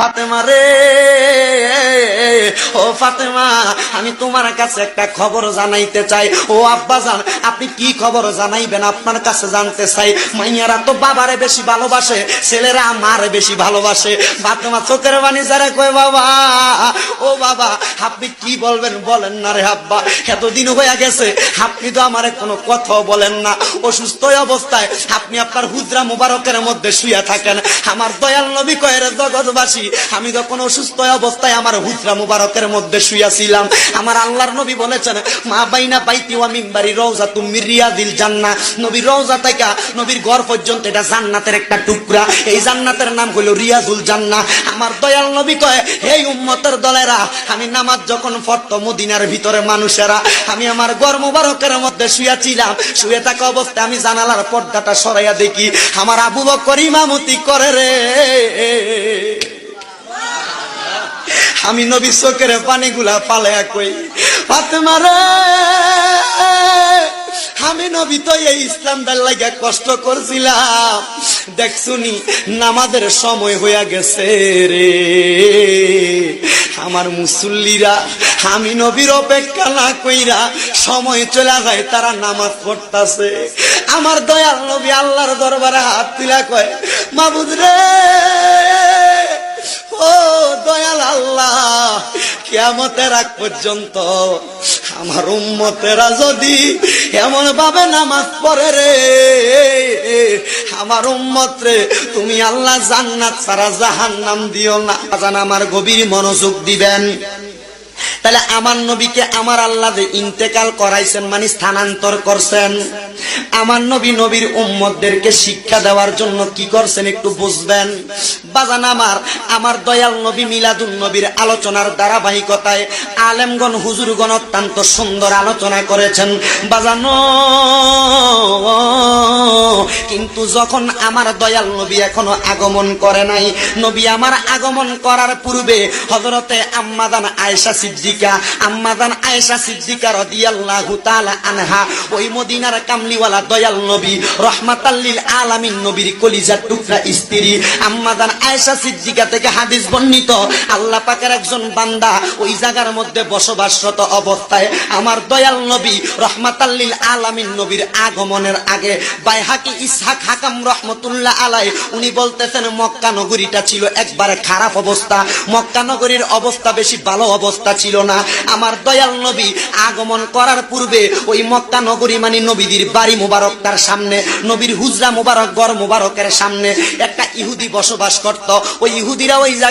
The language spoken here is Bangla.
ফাতেমা রে, ও ফাতেমা, আমি তোমার কাছে একটা খবর জানাইতে চাই। ও আব্বাজান, আপনি কি খবর জানাইবেন? আপনার কাছে জানতে চাই। মাইয়ারা তো বাবারে বেশি ভালোবাসে, ছেলেরা মারে বেশি ভালোবাসে। ফাতেমা চোখের বাণী যারা কয়, বাবা, ও বাবা, আপনি কি বলবেন বলেন না রে আব্বা, এতদিন হয়ে গেছে আপনি তো আমারে কোনো কথাও বলেন না। অসুস্থ অবস্থায় আপনি আপনার হুজরা মুবারকের মধ্যে শুয়ে থাকেন। আমার দয়াল নবী কয়, রে জগৎবাসী, আমি যখন অসুস্থ অবস্থায় আমার হুজরা মুবারকের মধ্যে শুয়েছিলাম, আমার আল্লাহর নবী বলেছেন, মা বাইনা বাইতি ওয়া মিম্বারি রওজাতুম মির রিয়াদিল জান্নাহ। নবীর রওজা থেকে নবীর ঘর পর্যন্ত এটা জান্নাতের একটা টুকরা। এই জান্নাতের নাম হলো রিয়াদুল জান্নাহ। আমার দয়াল নবী কয়, হে উম্মতের দলেরা, আমি নামাজ যখন পড়তো মদিনার ভিতরে মানুষেরা, আমি আমার ঘর মুবারকের মধ্যে শুয়েছিলাম। শুয়ে থাকা অবস্থায় আমি জানালার পর্দাটা সরাইয়া দেখি আমার আবু বকর ইমামতি করে রে। আমি নবী চোখের পানিগুলা পালায়া কই, ফাতেমা রে, আমি নবী তো এই ইসলামটার লাগা কষ্ট করছিলাম, দেখছুনি নামাজের সময় হইয়া গেছে রে। আমার মুসল্লিরা আমি নবীর অপেক্ষা না কইরা সময় চলে যায়, তারা নামাজ পড়তাছে। আমার দয়াল নবী আল্লাহর দরবারে হাত তুলা কয়, মাবুদ রে, ও দয়াল আল্লাহ, কিয়ামতের আগ পর্যন্ত আমার উম্মতেরা যদি এমন ভাবে নামাজ পড়ে রে, আমার উম্মত রে, তুমি আল্লাহ জান্নাত ছাড়া জাহান্নাম দিও না। আমার গভীর মনোযোগ দিবেন। তাহলে আমার নবীকে আমার আল্লাহ যে ইন্তেকাল করাইছেন, মানে স্থানান্তর করছেন, আমার নবী নবীর উম্মতদেরকে শিক্ষা দেওয়ার জন্য কি করছেন একটু বুঝবেন। বাজান আমার দয়াল নবী মিলাদুন নবীর আলোচনার ধারাবাহিকতায় আলেমগণ হুজুরগণ অত্যন্ত সুন্দর আলোচনা করেছেন বাজান। কিন্তু যখন আমার দয়াল নবী এখনো আগমন করে নাই, নবী আমার আগমন করার পূর্বে হযরতে আম্মাজান আয়েশা সিদ্দিকা, আম্মাজান আয়েশা সিদ্দিকা রাদিয়াল্লাহু তাআলা আনহা, ওই মদিনার কামলিওয়ালা দয়াল নবী রাহমাতাল লিল আলামিন নবীর কলিজার টুকরা স্ত্রী আম্মাজান আয়েশা সিদ্দিকা থেকে হাদিস বর্ণিত, আল্লাহ পাকের একজন বান্দা ওই জায়গার মধ্যে বসবাসরত অবস্থায় আমার দয়াল নবী রাহমাতাল লিল আলামিন নবীর আগমনের আগে বাইহাকি ইসহাক হাকাম রাহমাতুল্লাহ আলাই উনি বলতেছেন, মক্কা নগরীটা ছিল একবারে খারাপ অবস্থা, মক্কা নগরীর অবস্থা বেশি ভালো অবস্থা ছিল না। আমার দয়াল নবী আগমন করার পূর্বে ওই মক্কা নগরী মানে নবীদের বাড়ি মুবারক, তার সামনে নবীর হুজরা মুবারক, ঘর মুবারকের সামনে একটা ইহুদি বসবাস করত। ওই ইহুদিরা ওই জায়গায়